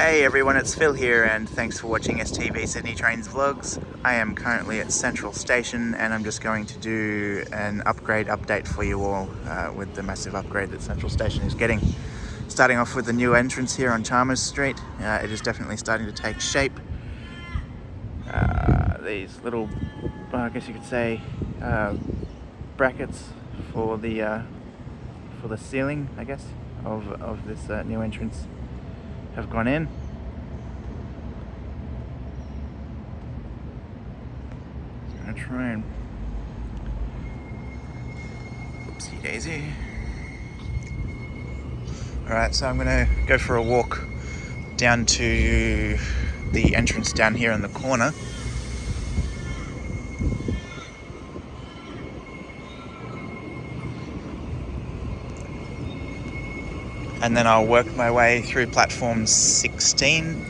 Hey everyone, it's Phil here and thanks for watching STV Sydney Trains Vlogs. I am currently at Central Station and I'm just going to do an upgrade update for you all with the massive upgrade that Central Station is getting. Starting off with the new entrance here on Chalmers Street. It is definitely starting to take shape. These little, I guess you could say, brackets for the ceiling, I guess, of this new entrance have gone in. I'm gonna try and whoopsie daisy. Alright, so I'm gonna go for a walk down to the entrance down here in the corner. And then I'll work my way through platform 16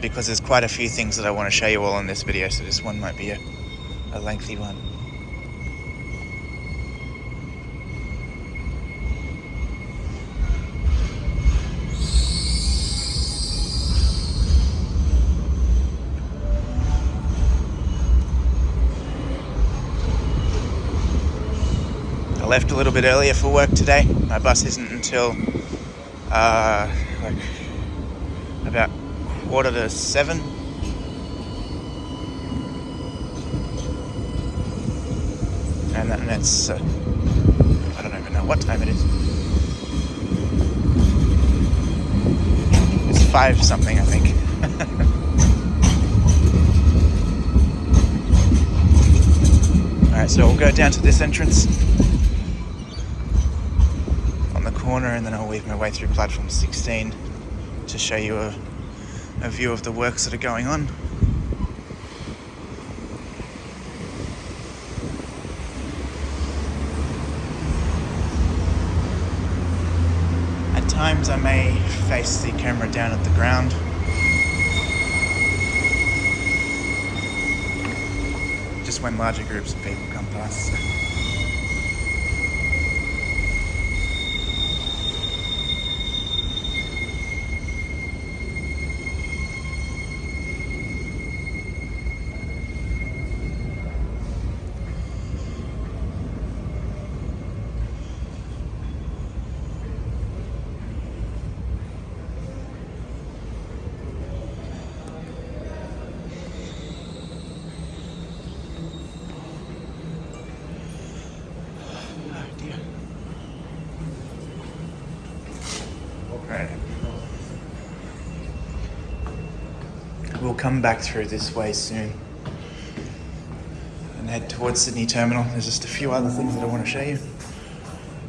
because there's quite a few things that I want to show you all in this video, so this one might be a lengthy one. I left a little bit earlier for work today. My bus isn't until like about 6:45. And it's I don't even know what time it is. It's 5 something, I think. Alright, so we'll go down to this entrance corner and then I'll weave my way through platform 16 to show you a view of the works that are going on. At times I may face the camera down at the ground. Just when larger groups of people come past. Right. We'll come back through this way soon and head towards Sydney Terminal. There's just a few other things that I want to show you.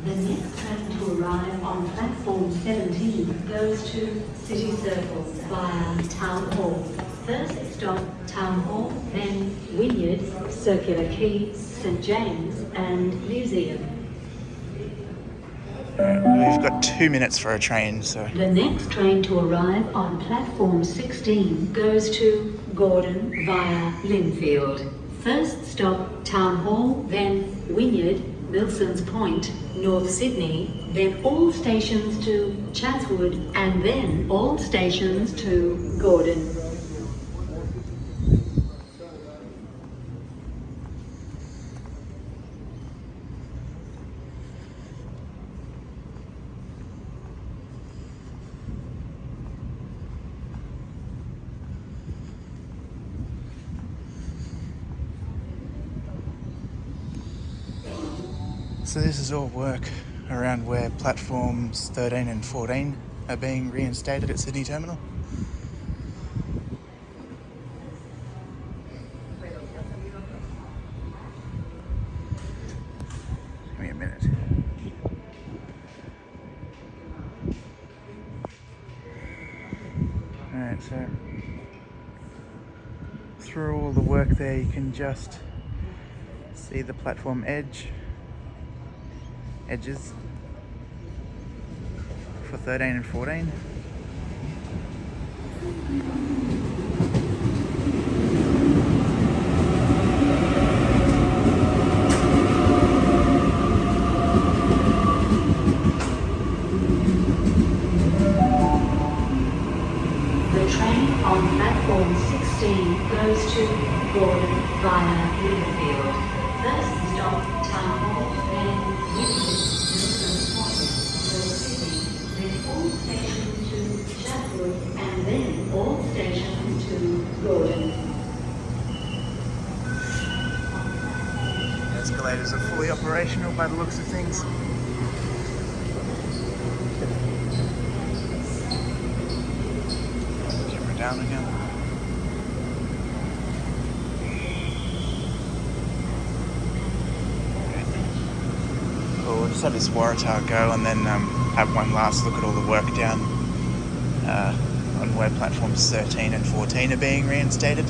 The next train to arrive on platform 17 goes to City Circle via Town Hall. First stop Town Hall, then Wynyard, Circular Quay, St James and Museum. We've got 2 minutes for a train, so... The next train to arrive on platform 16 goes to Gordon via Linfield. First stop Town Hall, then Wynyard, Milsons Point, North Sydney, then all stations to Chatswood, and then all stations to Gordon. So this is all work around where platforms 13 and 14 are being reinstated at Sydney Terminal. Give me a minute. Alright, so through all the work there you can just see the platform edges for 13 and 14. Gordon via Linfield. First stop, Town Hall, then Winwood, Milson's Point, York City, then all stations to Chatswood, and then all stations to Gordon. The escalators are fully operational by the looks of things. Camera down again. We'll just have this Waratah go and then have one last look at all the work down on where platforms 13 and 14 are being reinstated.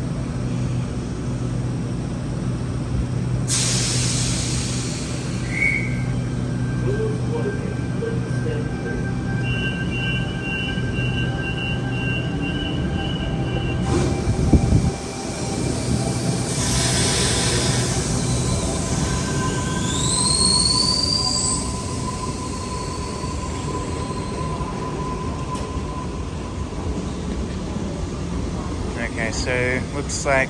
Okay, so looks like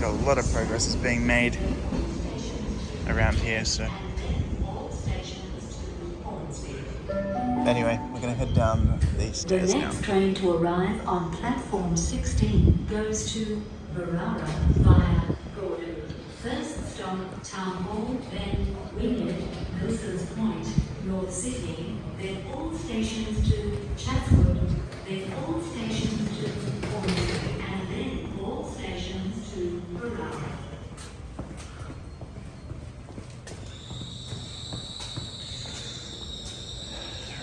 a lot of progress is being made around here. So anyway, we're going to head down these stairs The now. next train to arrive on platform 16 goes to Barara via Gordon. First stop, Town Hall, then Wynyard, Milson's Point, North City, then all stations to Chatswood, then all stations to Hornsey, and then all stations to Barara.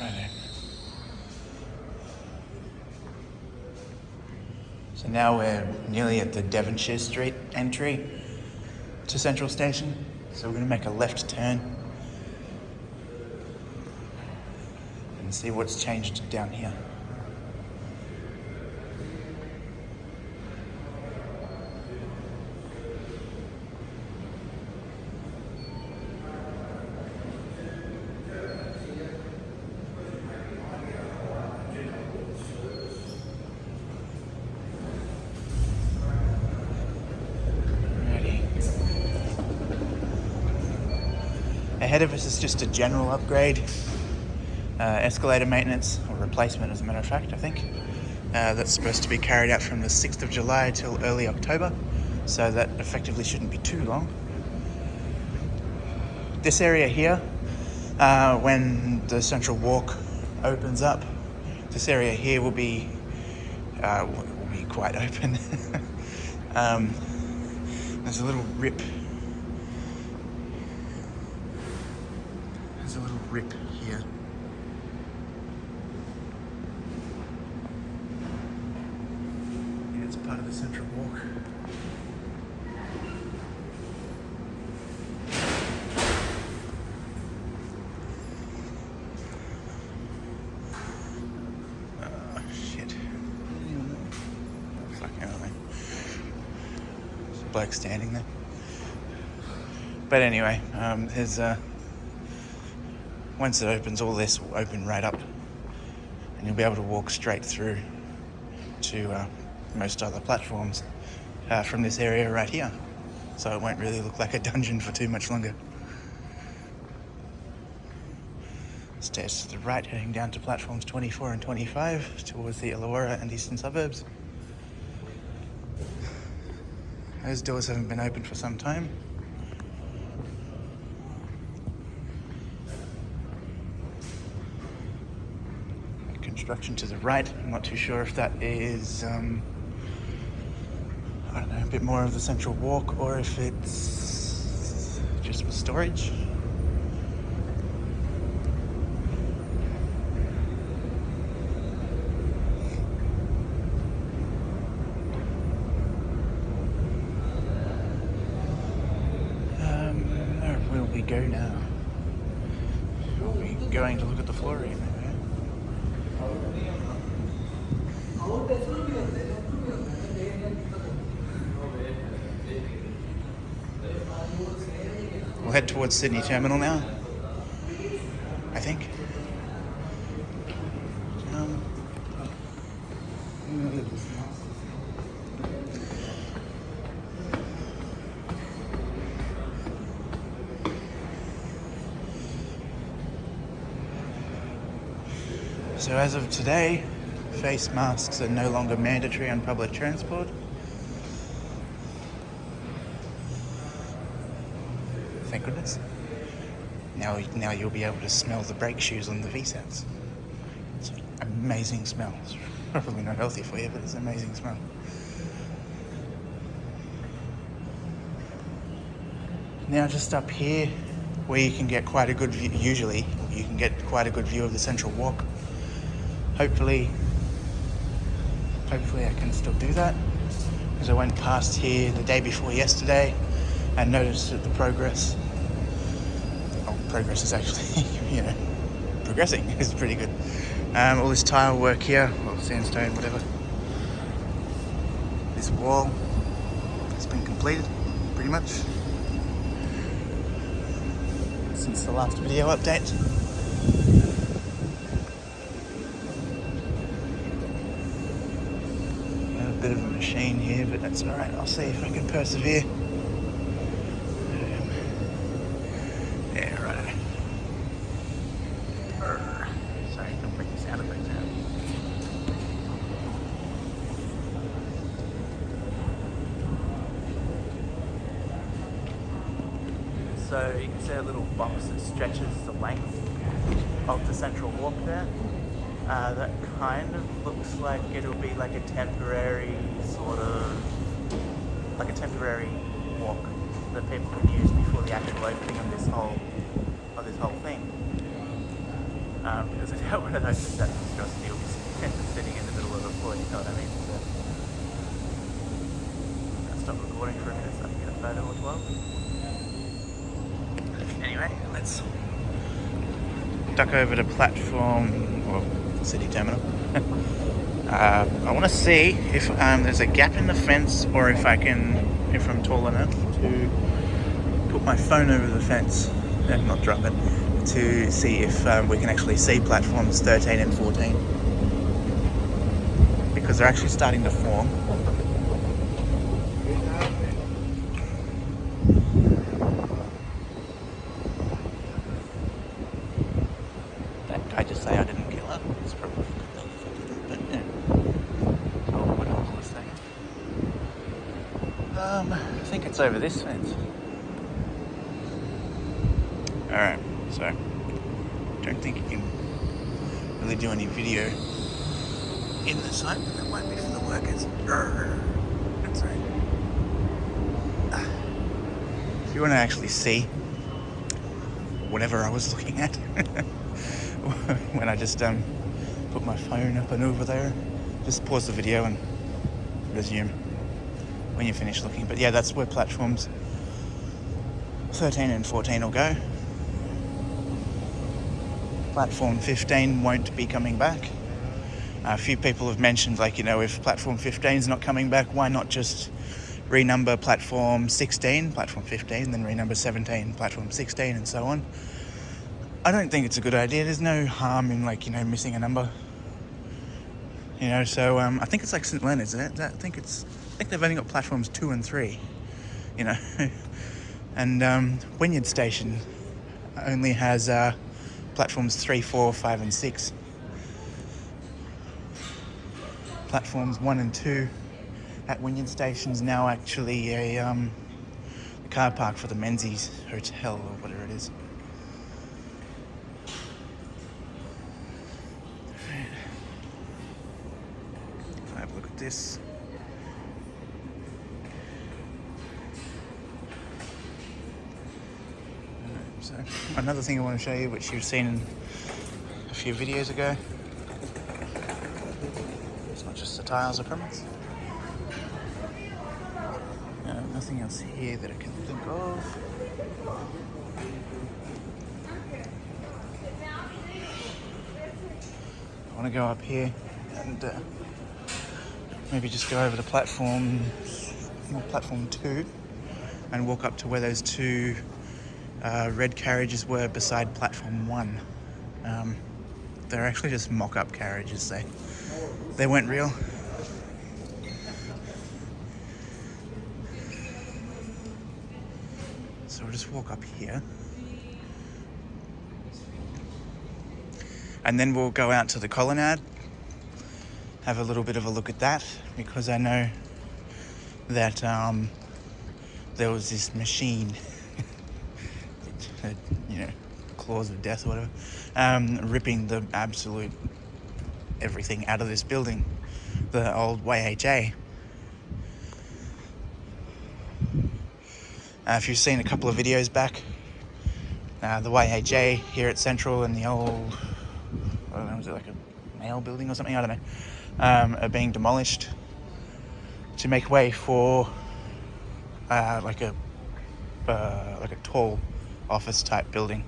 Righto. So now we're nearly at the Devonshire Street entry to Central Station. So we're going to make a left turn and see what's changed down here. Ahead of us is just a general upgrade, escalator maintenance, or replacement as a matter of fact, I think. That's supposed to be carried out from the 6th of July till early October, so that effectively shouldn't be too long. This area here, when the Central Walk opens up, this area here will be quite open. There's a little rip. There's a little rip here. Yeah, it's part of the Central Walk. Oh, shit. Fucking hell, man. There's a bloke standing there. But anyway, there's once it opens, all this will open right up and you'll be able to walk straight through to most other platforms from this area right here. So it won't really look like a dungeon for too much longer. Stairs to the right, heading down to platforms 24 and 25 towards the Illawarra and eastern suburbs. Those doors haven't been opened for some time. Construction to the right. I'm not too sure if that is, I don't know, a bit more of the Central Walk or if it's just for storage. Where will we go now? Are we going to look at the flooring? We'll head towards Sydney Terminal now, I think. So as of today, face masks are no longer mandatory on public transport. Thank goodness. Now you'll be able to smell the brake shoes on the VSATs. It's an amazing smell. It's probably not healthy for you, but it's an amazing smell. Now just up here, where you can get quite a good view, usually you can get quite a good view of the Central Walk. Hopefully I can still do that, because I went past here the day before yesterday and noticed that the progress is actually, progressing. It's pretty good. All this tile work here, or sandstone, whatever. This wall has been completed, pretty much, since the last video update. A bit of a machine here, but that's alright. I'll see if I can persevere. Yeah, right. Sorry, don't bring the sound effects out. So you can see a little box that stretches the length of the Central Walk there. That kind of looks like it'll be like a temporary walk that people can use before the actual opening of this whole thing. Because I doubt one of those is that monstrosity will be sitting in the middle of the floor, you know what I mean? So, I'll stop recording for a minute so I can get a photo or 12. Anyway, let's duck over to platform, or city terminal. I want to see if there's a gap in the fence, or if I'm tall enough to put my phone over the fence and not drop it, to see if we can actually see platforms 13 and 14, because they're actually starting to form. I just say I didn't kill her. It's probably a good thing if I didn't, but yeah. So what else was I saying? I think it's over this fence. Alright, so I don't think you can really do any video in the site, but that won't be for the workers. That's right. If you want to actually see whatever I was looking at when I just put my phone up and over there, just pause the video and resume when you finish looking. But yeah, that's where platforms 13 and 14 will go. Platform 15 won't be coming back. A few people have mentioned, if platform 15 is not coming back, why not just renumber platform 16, platform 15, then renumber 17, platform 16, and so on. I don't think it's a good idea. There's no harm in missing a number. So I think it's like St. Leonard's. I think they've only got platforms 2 and 3. And Wynyard Station only has platforms 3, 4, 5, and 6. Platforms 1 and 2 at Wynyard Station is now actually a car park for the Menzies Hotel or whatever it is. Have a look at this. So another thing I want to show you, which you've seen in a few videos ago. It's not just the tiles, I promise. Nothing else here that I can think of. I want to go up here and maybe just go over to platform 2 and walk up to where those two red carriages were beside platform 1. They're actually just mock-up carriages. They weren't real. So we'll just walk up here. And then we'll go out to the Colonnade, have a little bit of a look at that, because I know that there was this machine, claws of death or whatever, ripping the absolute everything out of this building, the old YHA. If you've seen a couple of videos back, the YHA here at Central and the old, I don't know, was it like a mail building or something? I don't know. Are being demolished to make way for like a tall office type building.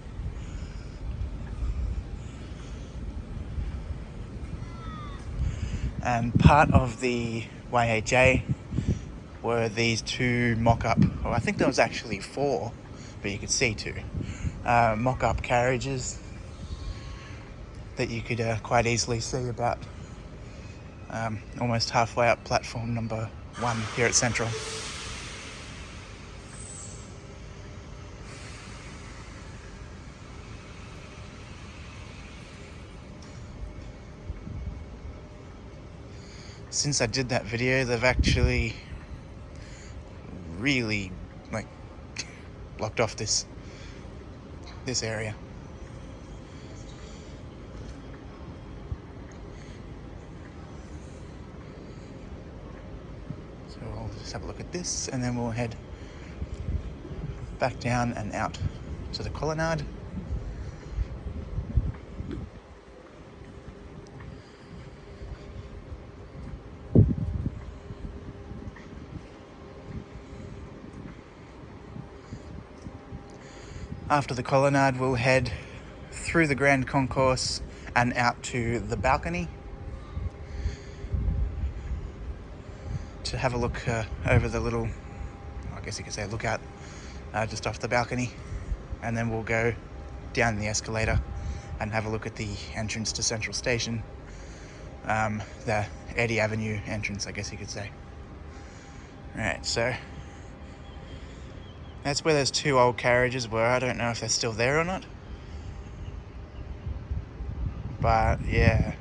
And part of the YHA were these two mock-up, or I think there was actually 4, but you could see 2 mock-up carriages that you could quite easily see about almost halfway up platform number 1 here at Central. Since I did that video, they've actually really blocked off this area. So I'll just have a look at this, and then we'll head back down and out to the Colonnade. After the Colonnade, we'll head through the Grand Concourse and out to the balcony to have a look over the little, I guess you could say, lookout just off the balcony, and then we'll go down the escalator and have a look at the entrance to Central Station, the Eddy Avenue entrance, I guess you could say. Right, so that's where those 2 old carriages were. I don't know if they're still there or not. But yeah.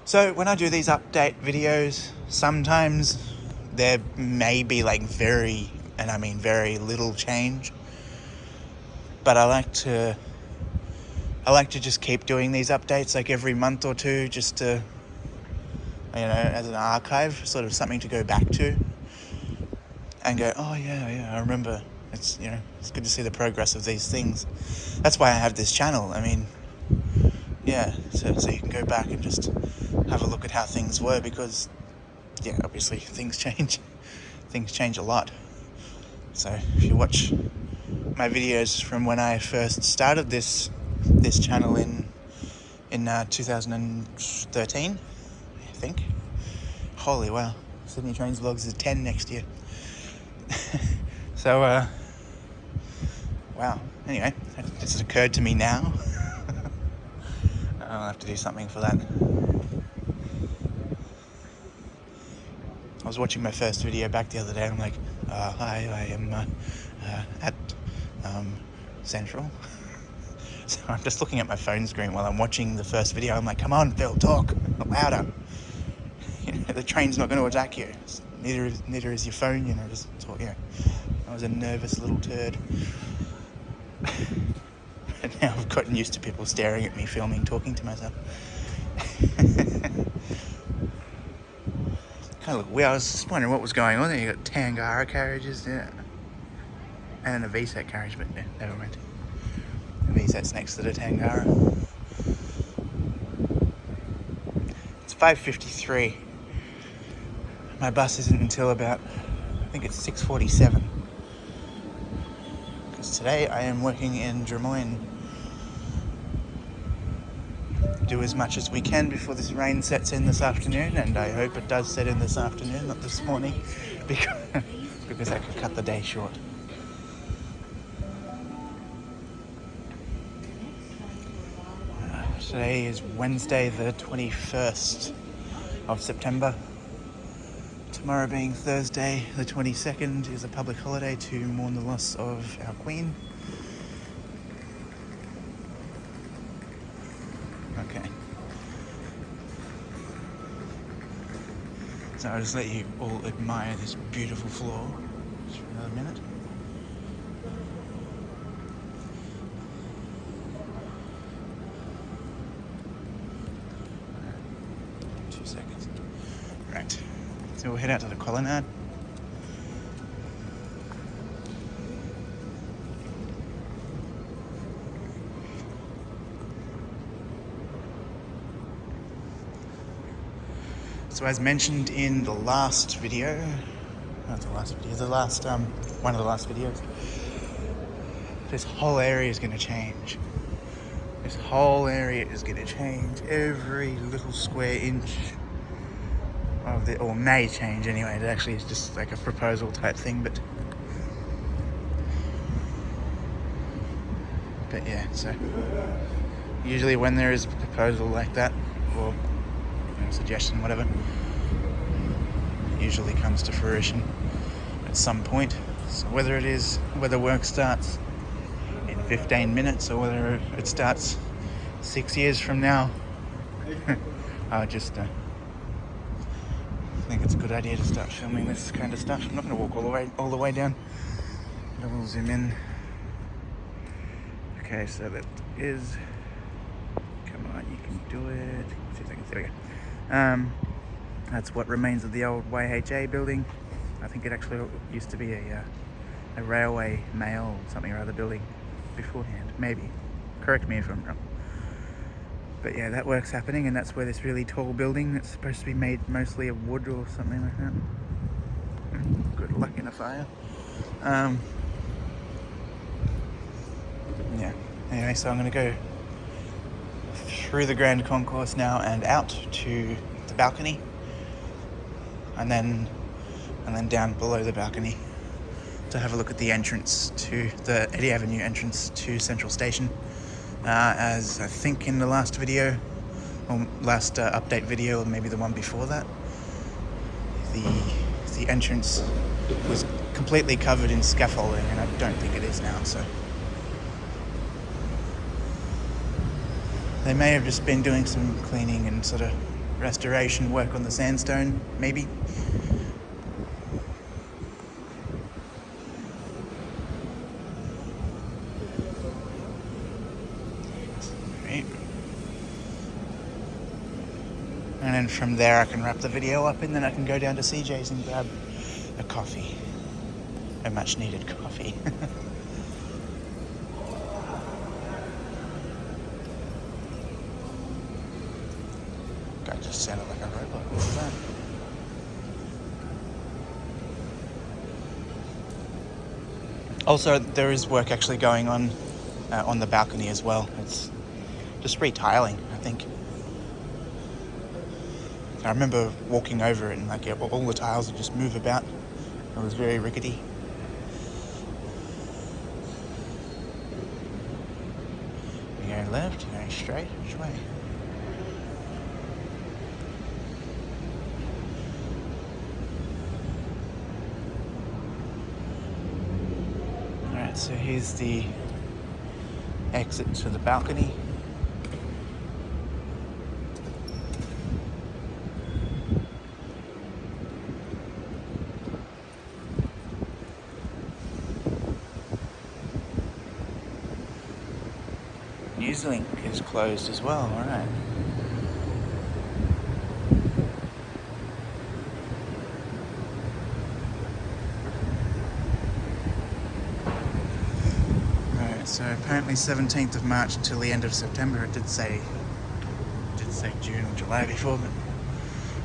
So when I do these update videos, sometimes there may be very little change. But I like to just keep doing these updates every month or 2, just to, as an archive, sort of something to go back to and go, oh yeah, I remember. It's good to see the progress of these things. That's why I have this channel. So you can go back and just have a look at how things were, because obviously things change a lot. So if you watch my videos from when I first started this channel in 2013, I think. Holy wow, Sydney Trains Vlogs is 10 next year. So wow, anyway, this has occurred to me now. I'll have to do something for that. I was watching my first video back the other day, and I'm like, hi, I am at Central. So I'm just looking at my phone screen while I'm watching the first video. I'm like, come on, Phil, talk louder. The train's not going to attack you. Neither is your phone, just talk. I was a nervous little turd. And now I've gotten used to people staring at me filming, talking to myself. Kind of look weird. I was just wondering what was going on there. You got Tangara carriages there, and a VSET carriage, but no, never mind. The VSET's next to the Tangara. It's 5:53. My bus isn't until about, I think it's 6:47. Because today I am working in Drummoyne. Do as much as we can before this rain sets in this afternoon, and I hope it does set in this afternoon, not this morning, because that could cut the day short. Today is Wednesday the 21st of September. Tomorrow, being Thursday the 22nd, is a public holiday to mourn the loss of our Queen. So I'll just let you all admire this beautiful floor just for another minute. Right, so we'll head out to the Colonnade. So as mentioned in the last video, one of the last videos, this whole area is going to change. This whole area is going to change. Every little square inch of it, or may change anyway. It actually is just like a proposal type thing, but yeah. So usually when there is a proposal like that, or a suggestion, whatever, it usually comes to fruition at some point. So whether work starts in 15 minutes or whether it starts 6 years from now, I just think it's a good idea to start filming this kind of stuff. I'm not going to walk all the way down, but we'll zoom in. Okay, so that is, come on, you can do it. 2 seconds, there we go. That's what remains of the old YHA building. I think it actually used to be a railway mail something or other building beforehand, maybe. Correct me if I'm wrong. But yeah, that work's happening, and that's where this really tall building that's supposed to be made mostly of wood or something like that. Good luck in a fire. Yeah, anyway, so I'm going to go through the Grand Concourse now and out to the balcony, and then down below the balcony to have a look at the entrance to the Eddy Avenue entrance to Central Station. As I think in the last video, or last update video, or maybe the one before that, the entrance was completely covered in scaffolding, and I don't think it is now, so they may have just been doing some cleaning and sort of restoration work on the sandstone, maybe. Right. And then from there I can wrap the video up, and then I can go down to CJ's and grab a coffee. A much needed coffee. Guy just sounded like a robot. What was that? Also, there is work actually going on the balcony as well. It's just retiling, I think. I remember walking over it, and like all the tiles would just move about. It was very rickety. You're going left, you're going straight, which way? Alright, so here's the exit to the balcony. Newslink is closed as well, alright. Alright, so apparently 17th of March until the end of September. It did say June or July before, but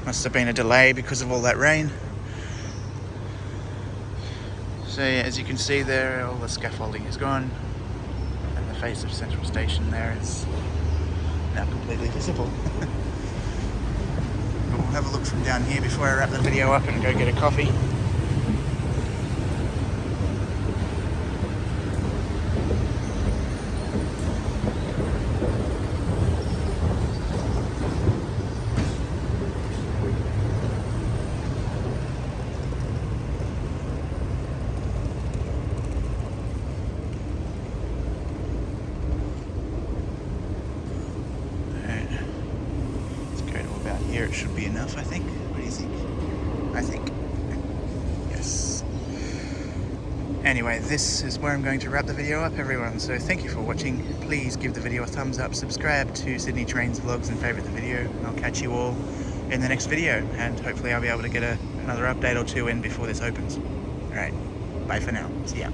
must have been a delay because of all that rain. So yeah, as you can see there, all the scaffolding is gone. The face of Central Station there is now completely visible. But we'll have a look from down here before I wrap the video up and go get a coffee. Here it should be enough, I think. What do you think? I think. Yes. Anyway, this is where I'm going to wrap the video up, everyone. So thank you for watching. Please give the video a thumbs up, subscribe to Sydney Trains Vlogs and favourite the video. And I'll catch you all in the next video, and hopefully I'll be able to get another update or two in before this opens. Alright, bye for now. See ya.